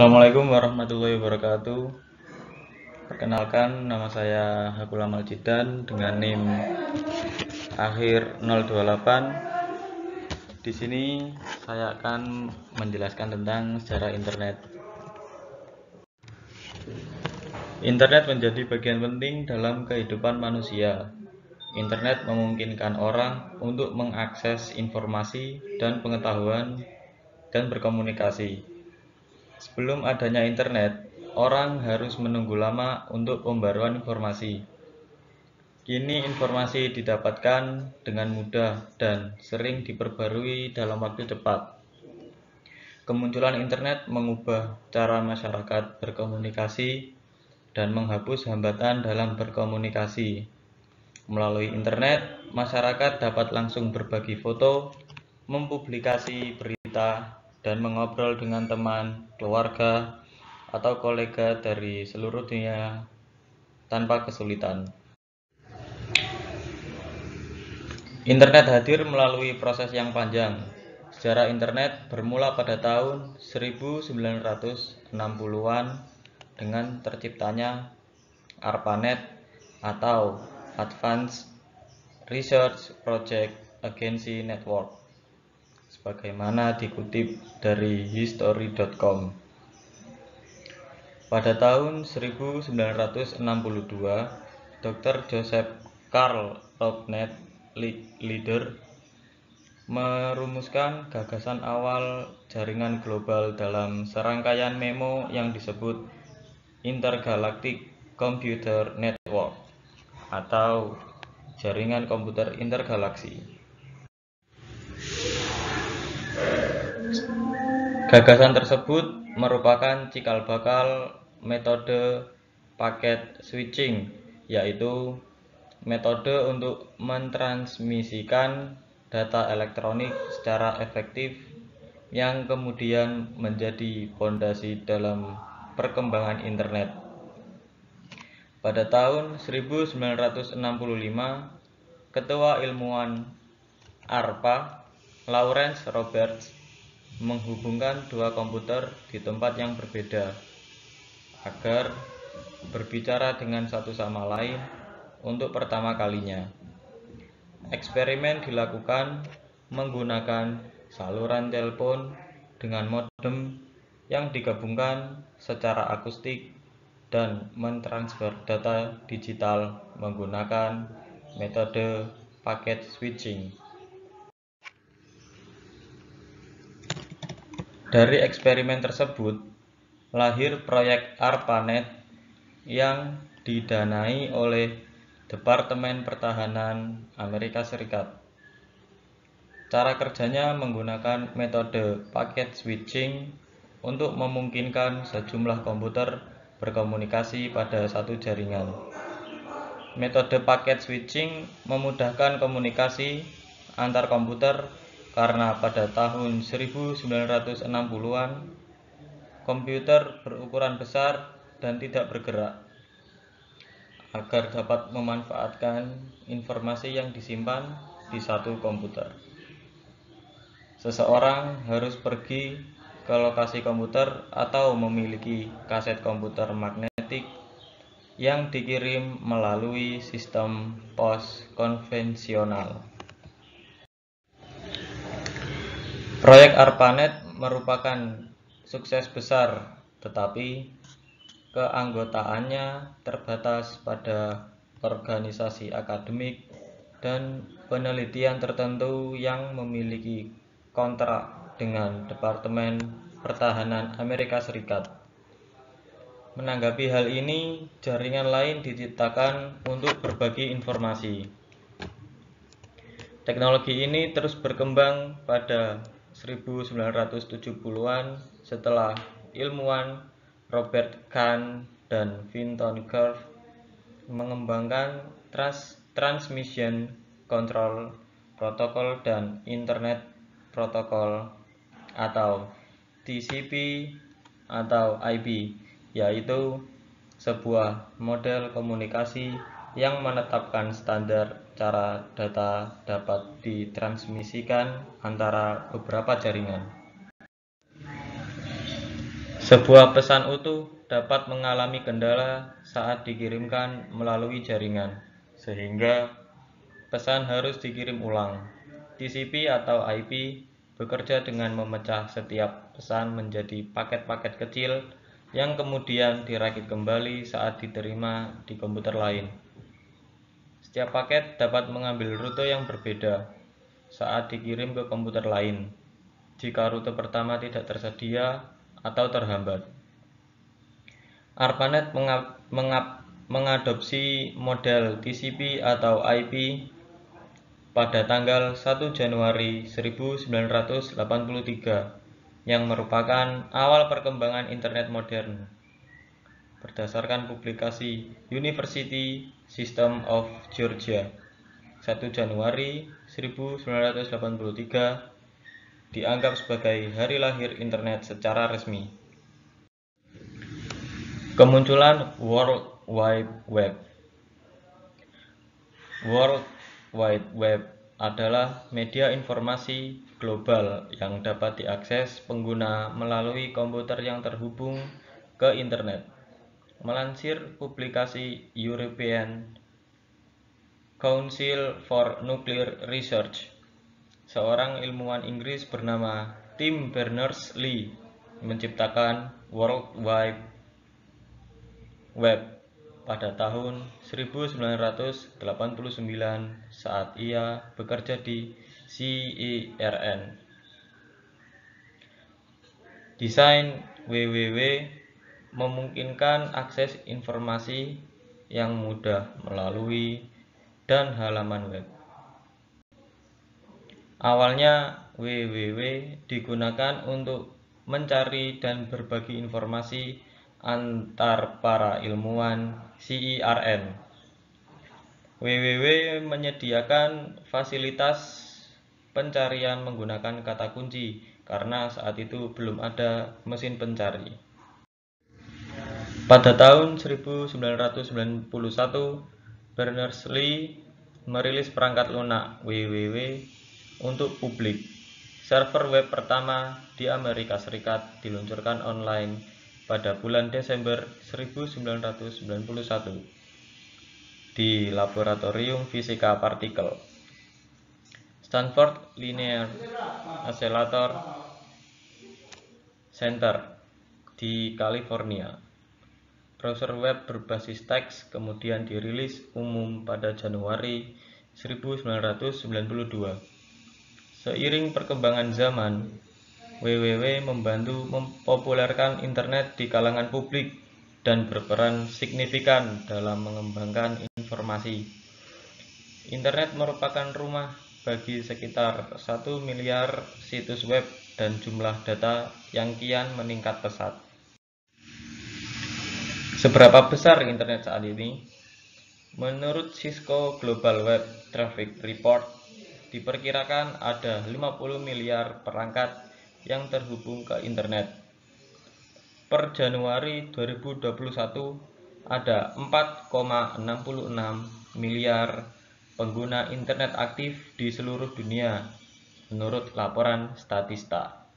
Assalamualaikum warahmatullahi wabarakatuh. Perkenalkan, nama saya Hakul Amal Jidan dengan NIM akhir 028. Di sini saya akan menjelaskan tentang sejarah internet. Internet menjadi bagian penting dalam kehidupan manusia. Internet memungkinkan orang untuk mengakses informasi dan pengetahuan dan berkomunikasi. Sebelum adanya internet, orang harus menunggu lama untuk pembaruan informasi. Kini informasi didapatkan dengan mudah dan sering diperbarui dalam waktu cepat. Kemunculan internet mengubah cara masyarakat berkomunikasi dan menghapus hambatan dalam berkomunikasi. Melalui internet, masyarakat dapat langsung berbagi foto, mempublikasi berita, dan mengobrol dengan teman, keluarga, atau kolega dari seluruh dunia tanpa kesulitan. Internet hadir melalui proses yang panjang. Sejarah internet bermula pada tahun 1960-an dengan terciptanya ARPANET atau Advanced Research Project Agency Network, sebagaimana dikutip dari history.com. Pada tahun 1962, Dr. Joseph Carl Robnet Leader merumuskan gagasan awal jaringan global dalam serangkaian memo yang disebut Intergalactic Computer Network atau jaringan komputer intergalaksi. Gagasan tersebut merupakan cikal bakal metode paket switching, yaitu metode untuk mentransmisikan data elektronik secara efektif yang kemudian menjadi fondasi dalam perkembangan internet. Pada tahun 1965, Ketua Ilmuwan ARPA, Lawrence Roberts, menghubungkan dua komputer di tempat yang berbeda agar berbicara dengan satu sama lain untuk pertama kalinya. Eksperimen dilakukan menggunakan saluran telepon dengan modem yang digabungkan secara akustik dan mentransfer data digital menggunakan metode paket switching. Dari eksperimen tersebut, lahir proyek ARPANET yang didanai oleh Departemen Pertahanan Amerika Serikat. Cara kerjanya menggunakan metode paket switching untuk memungkinkan sejumlah komputer berkomunikasi pada satu jaringan. Metode paket switching memudahkan komunikasi antar komputer karena pada tahun 1960-an komputer berukuran besar dan tidak bergerak. Agar dapat memanfaatkan informasi yang disimpan di satu komputer, seseorang harus pergi ke lokasi komputer atau memiliki kaset komputer magnetik yang dikirim melalui sistem pos konvensional. Proyek ARPANET merupakan sukses besar, tetapi keanggotaannya terbatas pada organisasi akademik dan penelitian tertentu yang memiliki kontrak dengan Departemen Pertahanan Amerika Serikat. Menanggapi hal ini, jaringan lain diciptakan untuk berbagi informasi. Teknologi ini terus berkembang pada 1970-an setelah ilmuwan Robert Kahn dan Vinton Cerf mengembangkan Transmission Control Protocol dan Internet Protocol atau TCP atau IP, yaitu sebuah model komunikasi yang menetapkan standar cara data dapat ditransmisikan antara beberapa jaringan. Sebuah pesan utuh dapat mengalami kendala saat dikirimkan melalui jaringan, sehingga pesan harus dikirim ulang. TCP atau IP bekerja dengan memecah setiap pesan menjadi paket-paket kecil yang kemudian dirakit kembali saat diterima di komputer lain. Setiap paket dapat mengambil rute yang berbeda saat dikirim ke komputer lain, jika rute pertama tidak tersedia atau terhambat. ARPANET mengadopsi model TCP atau IP pada tanggal 1 Januari 1983 yang merupakan awal perkembangan internet modern. Berdasarkan publikasi University System of Georgia 1 Januari 1983 dianggap sebagai hari lahir internet secara resmi. Kemunculan World Wide Web. World Wide Web adalah media informasi global yang dapat diakses pengguna melalui komputer yang terhubung ke internet. Melansir publikasi European Council for Nuclear Research, seorang ilmuwan Inggris bernama Tim Berners-Lee menciptakan World Wide Web pada tahun 1989 saat ia bekerja di CERN. Desain WWW memungkinkan akses informasi yang mudah melalui dan halaman web. Awalnya WWW digunakan untuk mencari dan berbagi informasi antar para ilmuwan CERN. WWW menyediakan fasilitas pencarian menggunakan kata kunci karena saat itu belum ada mesin pencari. Pada tahun 1991, Berners-Lee merilis perangkat lunak WWW untuk publik. Server web pertama di Amerika Serikat diluncurkan online pada bulan Desember 1991 di Laboratorium Fisika Partikel Stanford Linear Accelerator Center di California. Browser web berbasis teks kemudian dirilis umum pada Januari 1992. Seiring perkembangan zaman, WWW membantu mempopulerkan internet di kalangan publik dan berperan signifikan dalam mengembangkan informasi. Internet merupakan rumah bagi sekitar 1 miliar situs web dan jumlah data yang kian meningkat pesat. Seberapa besar internet saat ini? Menurut Cisco Global Web Traffic Report, diperkirakan ada 50 miliar perangkat yang terhubung ke internet. Per Januari 2021 ada 4,66 miliar pengguna internet aktif di seluruh dunia menurut laporan Statista.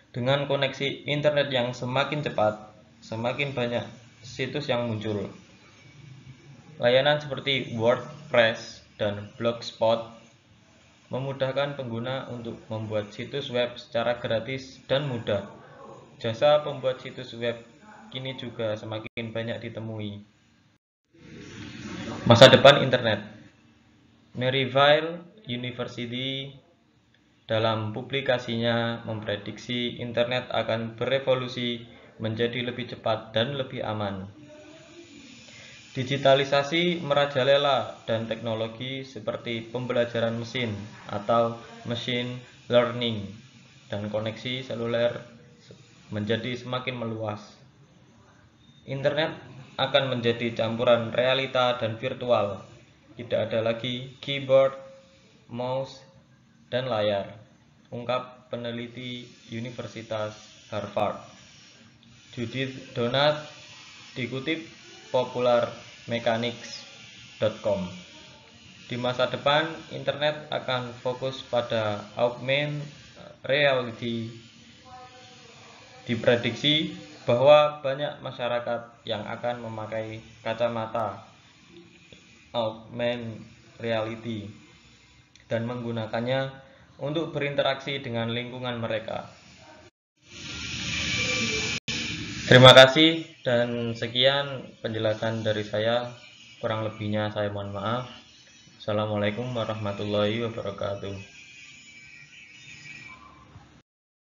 Dengan koneksi internet yang semakin cepat, semakin banyak situs yang muncul. Layanan seperti WordPress dan Blogspot memudahkan pengguna untuk membuat situs web secara gratis dan mudah. Jasa pembuat situs web kini juga semakin banyak ditemui. Masa depan internet. Maryville University dalam publikasinya memprediksi internet akan berevolusi menjadi lebih cepat dan lebih aman. Digitalisasi merajalela dan teknologi seperti pembelajaran mesin atau machine learning dan koneksi seluler menjadi semakin meluas. Internet akan menjadi campuran realita dan virtual. Tidak ada lagi keyboard, mouse, dan layar, ungkap peneliti Universitas Harvard, Judith Donat, dikutip popularmechanics.com. Di masa depan, internet akan fokus pada augmented reality, Diprediksi bahwa banyak masyarakat yang akan memakai kacamata augmented reality dan menggunakannya untuk berinteraksi dengan lingkungan mereka. Terima kasih dan sekian penjelasan dari saya. Kurang lebihnya saya mohon maaf. Assalamualaikum warahmatullahi wabarakatuh.